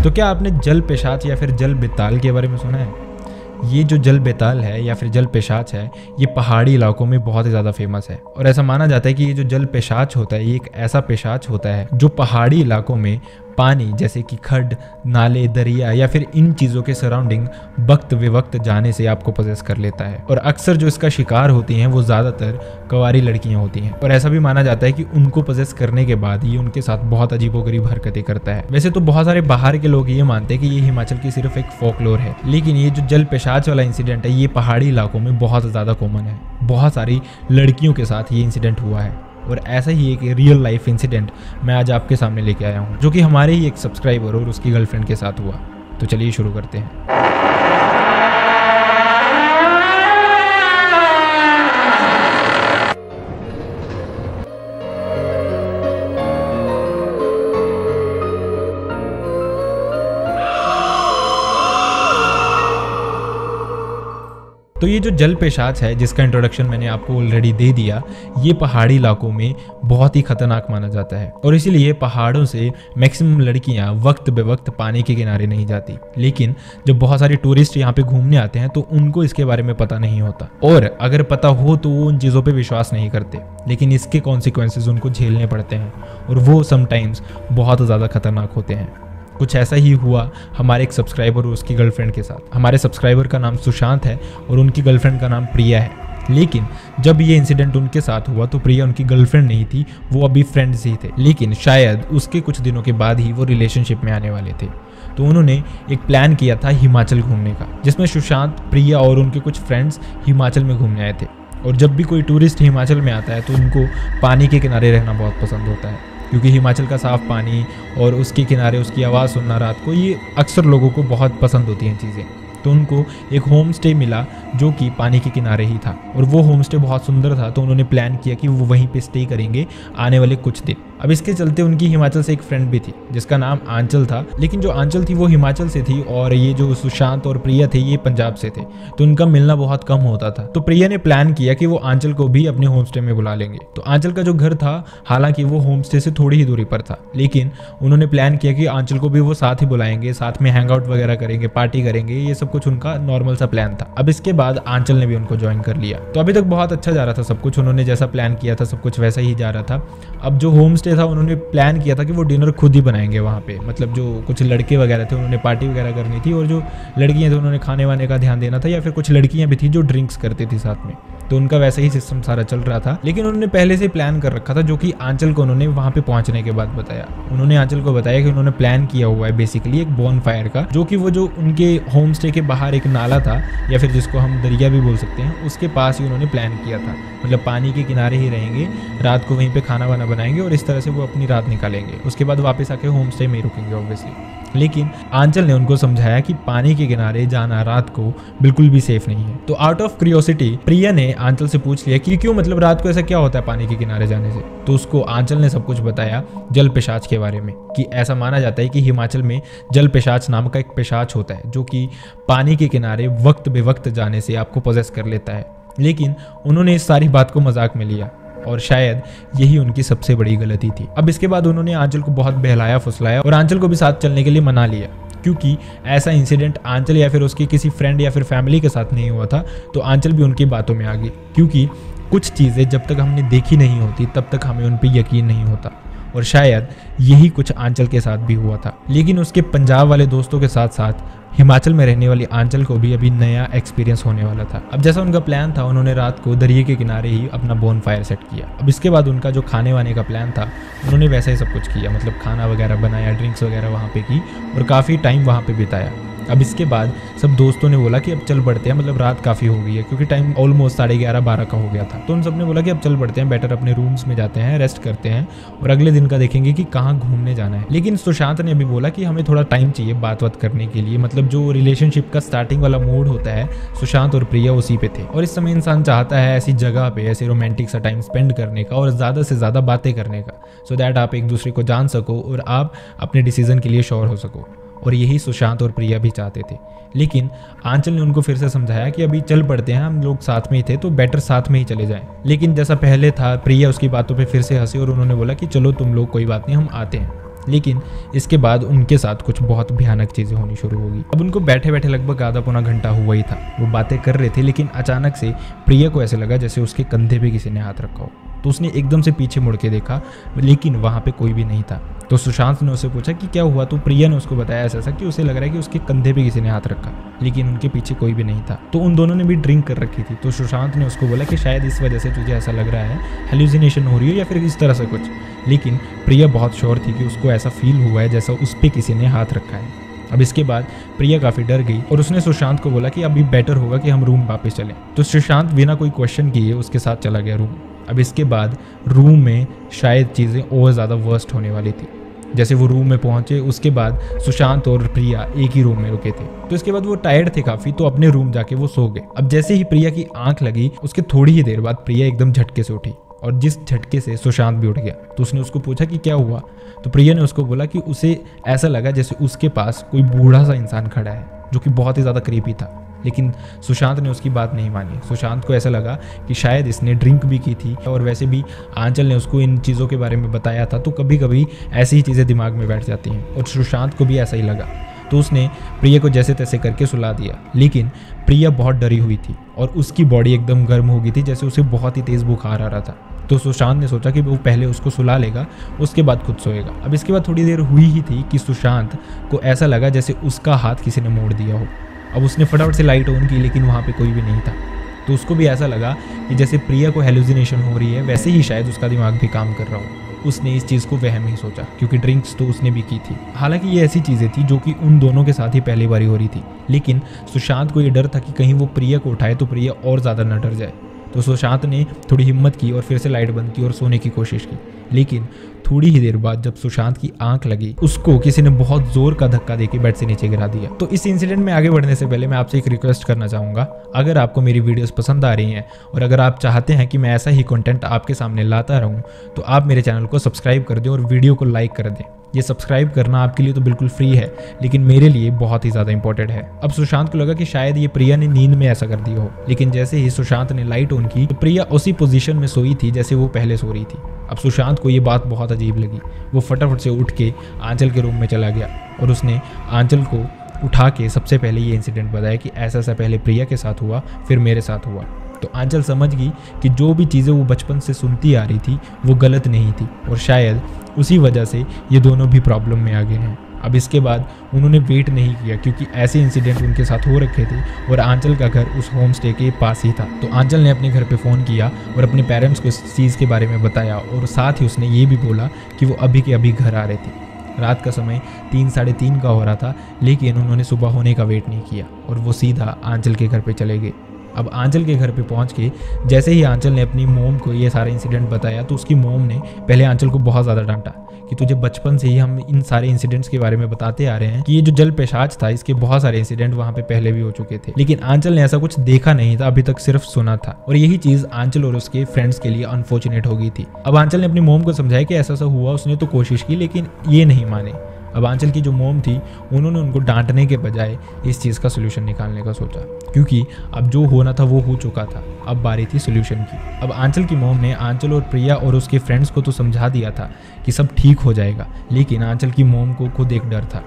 तो क्या आपने जल पेशाच या फिर जल बेताल के बारे में सुना है? ये जो जल बेताल है या फिर जल पेशाच है, ये पहाड़ी इलाकों में बहुत ही ज़्यादा फेमस है। और ऐसा माना जाता है कि ये जो जल पेशाच होता है, ये एक ऐसा पेशाच होता है जो पहाड़ी इलाकों में पानी जैसे कि खड्ड, नाले, दरिया या फिर इन चीज़ों के सराउंडिंग वक्त बेवक्त जाने से आपको पजेस कर लेता है। और अक्सर जो इसका शिकार होती हैं वो ज़्यादातर कंवारी लड़कियां होती हैं। और ऐसा भी माना जाता है कि उनको पजेस करने के बाद ये उनके साथ बहुत अजीबोगरीब हरकतें करता है। वैसे तो बहुत सारे बाहर के लोग ये मानते हैं कि ये हिमाचल की सिर्फ एक फोकलोर है, लेकिन ये जो जल पेशाच वाला इंसिडेंट है ये पहाड़ी इलाकों में बहुत ज़्यादा कॉमन है। बहुत सारी लड़कियों के साथ ये इंसिडेंट हुआ है। और ऐसा ही एक रियल लाइफ इंसिडेंट मैं आज आपके सामने लेके आया हूँ, जो कि हमारे ही एक सब्सक्राइबर और उसकी गर्लफ्रेंड के साथ हुआ। तो चलिए शुरू करते हैं। तो ये जो जल पेशाच है, जिसका इंट्रोडक्शन मैंने आपको ऑलरेडी दे दिया, ये पहाड़ी इलाकों में बहुत ही खतरनाक माना जाता है। और इसीलिए पहाड़ों से मैक्सिमम लड़कियां वक्त बेवक्त पानी के किनारे नहीं जाती। लेकिन जब बहुत सारे टूरिस्ट यहाँ पे घूमने आते हैं तो उनको इसके बारे में पता नहीं होता, और अगर पता हो तो वो उन चीज़ों पर विश्वास नहीं करते। लेकिन इसके कॉन्सिक्वेंसेज उनको झेलने पड़ते हैं, और वो समटाइम्स बहुत ज़्यादा खतरनाक होते हैं। कुछ ऐसा ही हुआ हमारे एक सब्सक्राइबर और उसकी गर्लफ्रेंड के साथ। हमारे सब्सक्राइबर का नाम सुशांत है और उनकी गर्लफ्रेंड का नाम प्रिया है। लेकिन जब ये इंसिडेंट उनके साथ हुआ तो प्रिया उनकी गर्लफ्रेंड नहीं थी, वो अभी फ्रेंड्स ही थे। लेकिन शायद उसके कुछ दिनों के बाद ही वो रिलेशनशिप में आने वाले थे। तो उन्होंने एक प्लान किया था हिमाचल घूमने का, जिसमें सुशांत, प्रिया और उनके कुछ फ्रेंड्स हिमाचल में घूमने आए थे। और जब भी कोई टूरिस्ट हिमाचल में आता है तो उनको पानी के किनारे रहना बहुत पसंद होता है, क्योंकि हिमाचल का साफ़ पानी और उसके किनारे उसकी आवाज़ सुनना रात को, ये अक्सर लोगों को बहुत पसंद होती हैं चीज़ें। तो उनको एक होम स्टे मिला जो कि पानी के किनारे ही था, और वो होम स्टे बहुत सुंदर था। तो उन्होंने प्लान किया कि वो वहीं पे स्टे करेंगे आने वाले कुछ दिन। अब इसके चलते उनकी हिमाचल से एक फ्रेंड भी थी जिसका नाम आंचल था। लेकिन जो आंचल थी वो हिमाचल से थी, और ये जो सुशांत और प्रिया थे ये पंजाब से थे। तो उनका मिलना बहुत कम होता था। तो प्रिया ने प्लान किया कि वो आंचल को भी अपने होम स्टे में बुला लेंगे। तो आंचल का जो घर था, हालांकि वो होम स्टे से थोड़ी ही दूरी पर था, लेकिन उन्होंने प्लान किया कि आंचल को भी वो साथ ही बुलाएंगे, साथ में हैंग आउट वगैरह करेंगे, पार्टी करेंगे। ये सब कुछ उनका नॉर्मल सा प्लान था। अब इसके बाद आंचल ने भी उनको ज्वाइन कर लिया। तो अभी तक बहुत अच्छा जा रहा था सब कुछ, उन्होंने जैसा प्लान किया था सब कुछ वैसा ही जा रहा था। अब जो होम स्टे था, उन्होंने प्लान किया था कि वो डिनर खुद ही बनाएंगे वहाँ पे। मतलब जो कुछ लड़के वगैरह थे उन्होंने पार्टी वगैरह करनी थी, और जो लड़कियाँ थी उन्होंने खाने वाने का ध्यान देना था, या फिर कुछ लड़कियाँ भी थी जो ड्रिंक्स करती थी साथ में। तो उनका वैसा ही सिस्टम सारा चल रहा था। लेकिन उन्होंने पहले से प्लान कर रखा था, जो कि आंचल को उन्होंने वहाँ पे पहुँचने के बाद बताया। उन्होंने आंचल को बताया कि उन्होंने प्लान किया हुआ है बेसिकली एक बॉन फायर का, जो कि वो जो उनके होम स्टे के बाहर एक नाला था, या फिर जिसको हम दरिया भी बोल सकते हैं, उसके पास ही उन्होंने प्लान किया था। मतलब पानी के किनारे ही रहेंगे, रात को वहीं पे खाना वाना बनाएंगे और इस तरह से वो अपनी रात निकालेंगे। उसके बाद वापस आके होम स्टे में रुकेंगे ऑब्वियसली। लेकिन आंचल ने उनको समझाया कि पानी के किनारे जाना रात को बिल्कुल भी सेफ नहीं है। तो आउट ऑफ क्यूरियोसिटी प्रिया ने आंचल से पूछ लिया कि क्यों, मतलब रात को ऐसा क्या होता है पानी के किनारे जाने से। तो उसको आंचल ने सब कुछ बताया जल पेशाच के बारे में, कि ऐसा माना जाता है कि हिमाचल में जल पेशाच नाम का एक पेशाच होता है, जो कि पानी के किनारे वक्त बेवक्त जाने से आपको पोजेस कर लेता है। लेकिन उन्होंने इस सारी बात को मजाक में लिया, और शायद यही उनकी सबसे बड़ी गलती थी। अब इसके बाद उन्होंने आंचल को बहुत बहलाया फुसलाया, और आंचल को भी साथ चलने के लिए मना लिया, क्योंकि ऐसा इंसिडेंट आंचल या फिर उसकी किसी फ्रेंड या फिर फैमिली के साथ नहीं हुआ था। तो आंचल भी उनकी बातों में आ गई, क्योंकि कुछ चीज़ें जब तक हमने देखी नहीं होती तब तक हमें उन पर यकीन नहीं होता। और शायद यही कुछ आंचल के साथ भी हुआ था। लेकिन उसके पंजाब वाले दोस्तों के साथ साथ हिमाचल में रहने वाली आंचल को भी अभी नया एक्सपीरियंस होने वाला था। अब जैसा उनका प्लान था, उन्होंने रात को दरिया के किनारे ही अपना बोन फायर सेट किया। अब इसके बाद उनका जो खाने वाने का प्लान था, उन्होंने वैसा ही सब कुछ किया। मतलब खाना वगैरह बनाया, ड्रिंक्स वगैरह वहाँ पे की, और काफ़ी टाइम वहाँ पे बिताया। अब इसके बाद सब दोस्तों ने बोला कि अब चल पड़ते हैं, मतलब रात काफ़ी हो गई है, क्योंकि टाइम ऑलमोस्ट 11:30-12 का हो गया था। तो उन सब ने बोला कि अब चल पड़ते हैं, बेटर अपने रूम्स में जाते हैं, रेस्ट करते हैं, और अगले दिन का देखेंगे कि कहाँ घूमने जाना है। लेकिन सुशांत ने भी बोला कि हमें थोड़ा टाइम चाहिए बात करने के लिए। मतलब जो रिलेशनशिप का स्टार्टिंग वाला मूड होता है, सुशांत और प्रिया उसी पे थे। और इस समय इंसान चाहता है ऐसी जगह पे ऐसे रोमांटिक सा टाइम स्पेंड करने का, और ज़्यादा से ज़्यादा बातें करने का, सो दैट आप एक दूसरे को जान सको और आप अपने डिसीजन के लिए श्योर हो सको। और यही सुशांत और प्रिया भी चाहते थे। लेकिन आंचल ने उनको फिर से समझाया कि अभी चल पड़ते हैं, हम लोग साथ में ही थे तो बेटर साथ में ही चले जाएं। लेकिन जैसा पहले था, प्रिया उसकी बातों पे फिर से हंसी और उन्होंने बोला कि चलो तुम लोग, कोई बात नहीं, हम आते हैं। लेकिन इसके बाद उनके साथ कुछ बहुत भयानक चीज़ें होनी शुरू होगी। अब उनको बैठे बैठे लगभग आधा पौना घंटा हुआ ही था, वो बातें कर रहे थे, लेकिन अचानक से प्रिया को ऐसे लगा जैसे उसके कंधे पे किसी ने हाथ रखा हो। तो उसने एकदम से पीछे मुड़ के देखा, लेकिन वहाँ पे कोई भी नहीं था। तो सुशांत ने उससे पूछा कि क्या हुआ, तो प्रिया ने उसको बताया ऐसा कि उसे लग रहा है कि उसके कंधे पे किसी ने हाथ रखा, लेकिन उनके पीछे कोई भी नहीं था। तो उन दोनों ने भी ड्रिंक कर रखी थी। तो सुशांत ने उसको बोला कि शायद इस वजह से तुझे ऐसा लग रहा है, हेलुसिनेशन हो रही हो या फिर इस तरह से कुछ। लेकिन प्रिया बहुत श्योर थी कि उसको ऐसा फील हुआ है जैसा उस पर किसी ने हाथ रखा है। अब इसके बाद प्रिया काफ़ी डर गई और उसने सुशांत को बोला कि अभी बेटर होगा कि हम रूम वापस चलें। तो सुशांत बिना कोई क्वेश्चन किए उसके साथ चला गया रूम। अब इसके बाद रूम में शायद चीज़ें और ज़्यादा वर्स्ट होने वाली थी। जैसे वो रूम में पहुंचे, उसके बाद सुशांत और प्रिया एक ही रूम में रुके थे। तो इसके बाद वो टायर्ड थे काफ़ी, तो अपने रूम जाके वो सो गए। अब जैसे ही प्रिया की आंख लगी, उसके थोड़ी ही देर बाद प्रिया एकदम झटके से उठी, और जिस झटके से सुशांत भी उठ गया। तो उसने उसको पूछा कि क्या हुआ। तो प्रिया ने उसको बोला कि उसे ऐसा लगा जैसे उसके पास कोई बूढ़ा सा इंसान खड़ा है, जो कि बहुत ही ज़्यादा क्रीपी था। लेकिन सुशांत ने उसकी बात नहीं मानी। सुशांत को ऐसा लगा कि शायद इसने ड्रिंक भी की थी, और वैसे भी आंचल ने उसको इन चीज़ों के बारे में बताया था, तो कभी कभी ऐसी ही चीज़ें दिमाग में बैठ जाती हैं, और सुशांत को भी ऐसा ही लगा। तो उसने प्रिया को जैसे तैसे करके सुला दिया। लेकिन प्रिया बहुत डरी हुई थी और उसकी बॉडी एकदम गर्म हो गई थी, जैसे उसे बहुत ही तेज़ बुखार आ रहा था। तो सुशांत ने सोचा कि वो पहले उसको सुला लेगा, उसके बाद खुद सोएगा। अब इसके बाद थोड़ी देर हुई ही थी कि सुशांत को ऐसा लगा जैसे उसका हाथ किसी ने मोड़ दिया हो। अब उसने फटाफट से लाइट ऑन की, लेकिन वहाँ पे कोई भी नहीं था। तो उसको भी ऐसा लगा कि जैसे प्रिया को हेलुसिनेशन हो रही है, वैसे ही शायद उसका दिमाग भी काम कर रहा हो। उसने इस चीज़ को वहम ही सोचा, क्योंकि ड्रिंक्स तो उसने भी की थी। हालांकि ये ऐसी चीज़ें थी जो कि उन दोनों के साथ ही पहली बारी हो रही थी, लेकिन सुशांत को ये डर था कि कहीं वो प्रिया को उठाए तो प्रिया और ज़्यादा न डर जाए। तो सुशांत ने थोड़ी हिम्मत की और फिर से लाइट बंद की और सोने की कोशिश की। लेकिन थोड़ी ही देर बाद जब सुशांत की आंख लगी, उसको किसी ने बहुत जोर का धक्का देके बेड से नीचे गिरा दिया। तो इस इंसिडेंट में आगे बढ़ने से पहले मैं आपसे एक रिक्वेस्ट करना चाहूँगा, अगर आपको मेरी वीडियोस पसंद आ रही हैं और अगर आप चाहते हैं कि मैं ऐसा ही कंटेंट आपके सामने लाता रहूँ, तो आप मेरे चैनल को सब्सक्राइब कर दें और वीडियो को लाइक कर दें। ये सब्सक्राइब करना आपके लिए तो बिल्कुल फ्री है, लेकिन मेरे लिए बहुत ही ज़्यादा इंपॉर्टेंट है। अब सुशांत को लगा कि शायद ये प्रिया ने नींद में ऐसा कर दिया हो, लेकिन जैसे ही सुशांत ने लाइट ऑन की तो प्रिया उसी पोजीशन में सोई थी जैसे वो पहले सो रही थी। अब सुशांत को ये बात बहुत अजीब लगी। वो फटाफट से उठ के आंचल के रूम में चला गया और उसने आंचल को उठा के सबसे पहले ये इंसिडेंट बताया कि ऐसा ऐसा पहले प्रिया के साथ हुआ, फिर मेरे साथ हुआ। तो आंचल समझ गई कि जो भी चीज़ें वो बचपन से सुनती आ रही थी वो गलत नहीं थी, और शायद उसी वजह से ये दोनों भी प्रॉब्लम में आ गए हैं। अब इसके बाद उन्होंने वेट नहीं किया, क्योंकि ऐसे इंसिडेंट उनके साथ हो रखे थे और आंचल का घर उस होम स्टे के पास ही था। तो आंचल ने अपने घर पे फ़ोन किया और अपने पेरेंट्स को इस चीज़ के बारे में बताया, और साथ ही उसने ये भी बोला कि वो अभी के अभी घर आ रहे थे। रात का समय 3 साढ़े 3 का हो रहा था, लेकिन उन्होंने सुबह होने का वेट नहीं किया और वो सीधा आंचल के घर पे चले गए। अब आंचल के घर पे पहुंच के जैसे ही आंचल ने अपनी मोम को ये सारा इंसिडेंट बताया, तो उसकी मोम ने पहले आंचल को बहुत ज़्यादा डांटा कि तुझे बचपन से ही हम इन सारे इंसिडेंट्स के बारे में बताते आ रहे हैं कि ये जो जल पेशाच था, इसके बहुत सारे इंसिडेंट वहाँ पे पहले भी हो चुके थे, लेकिन आंचल ने ऐसा कुछ देखा नहीं था, अभी तक सिर्फ सुना था। और यही चीज़ आंचल और उसके फ्रेंड्स के लिए अनफॉर्चुनेट हो गई थी। अब आंचल ने अपनी मोम को समझाया कि ऐसा हुआ, उसने तो कोशिश की लेकिन ये नहीं माने। अब आंचल की जो मोम थी, उन्होंने उनको डांटने के बजाय इस चीज़ का सोल्यूशन निकालने का सोचा, क्योंकि अब जो होना था वो हो चुका था, अब बारी थी सोल्यूशन की। अब आंचल की मोम ने आंचल और प्रिया और उसके फ्रेंड्स को तो समझा दिया था कि सब ठीक हो जाएगा, लेकिन आंचल की मोम को खुद एक डर था।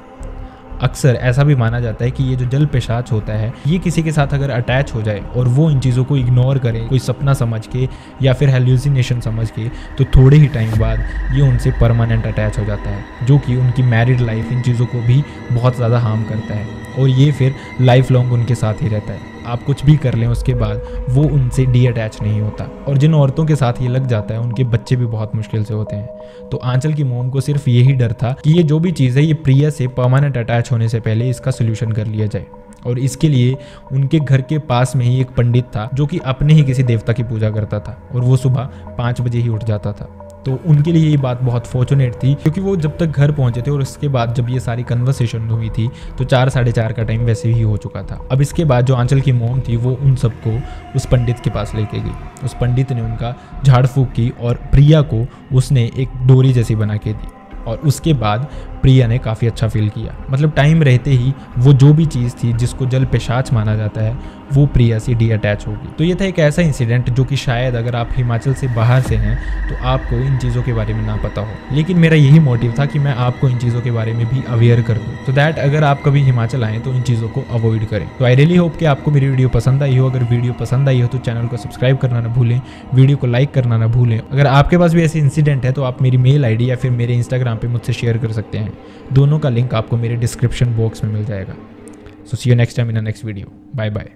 अक्सर ऐसा भी माना जाता है कि ये जो जल पेशाच होता है, ये किसी के साथ अगर अटैच हो जाए और वो इन चीज़ों को इग्नोर करे, कोई सपना समझ के या फिर हेलुसिनेशन समझ के, तो थोड़े ही टाइम बाद ये उनसे परमानेंट अटैच हो जाता है, जो कि उनकी मैरिड लाइफ इन चीज़ों को भी बहुत ज़्यादा हार्म करता है, और ये फिर लाइफ लॉन्ग उनके साथ ही रहता है। आप कुछ भी कर लें उसके बाद वो उनसे डी अटैच नहीं होता, और जिन औरतों के साथ ये लग जाता है उनके बच्चे भी बहुत मुश्किल से होते हैं। तो आंचल की मोम को सिर्फ यही डर था कि ये जो भी चीज़ है ये प्रिया से परमानेंट अटैच होने से पहले इसका सोल्यूशन कर लिया जाए। और इसके लिए उनके घर के पास में ही एक पंडित था जो कि अपने ही किसी देवता की पूजा करता था, और वो सुबह 5 बजे ही उठ जाता था। तो उनके लिए ये बात बहुत फॉर्चुनेट थी, क्योंकि वो जब तक घर पहुंचे थे और उसके बाद जब ये सारी कन्वर्सेशन हुई थी तो 4 साढ़े 4 का टाइम वैसे ही हो चुका था। अब इसके बाद जो आंचल की मोम थी वो उन सबको उस पंडित के पास लेके गई। उस पंडित ने उनका झाड़ फूक की और प्रिया को उसने एक डोरी जैसी बना के दी, और उसके बाद प्रिया ने काफ़ी अच्छा फील किया। मतलब टाइम रहते ही वो जो भी चीज़ थी जिसको जल पेशाच माना जाता है वो प्रिया से डी अटैच होगी। तो ये था एक ऐसा इंसिडेंट जो कि शायद अगर आप हिमाचल से बाहर से हैं तो आपको इन चीज़ों के बारे में ना पता हो, लेकिन मेरा यही मोटिव था कि मैं आपको इन चीज़ों के बारे में भी अवेयर कर दूँ, तो दैट अगर आप कभी हिमाचल आएँ तो इन चीज़ों को अवॉइड करें। तो आई रियली होप कि आपको मेरी वीडियो पसंद आई हो। अगर वीडियो पसंद आई हो तो चैनल को सब्सक्राइब करना ना भूलें, वीडियो को लाइक करना ना भूलें। अगर आपके पास भी ऐसे इंसिडेंट है तो आप मेरी मेल आईडी या फिर मेरे इंस्टाग्राम पे मुझसे शेयर कर सकते हैं। दोनों का लिंक आपको मेरे डिस्क्रिप्शन बॉक्स में मिल जाएगा। So see you next time in a next video. Bye bye.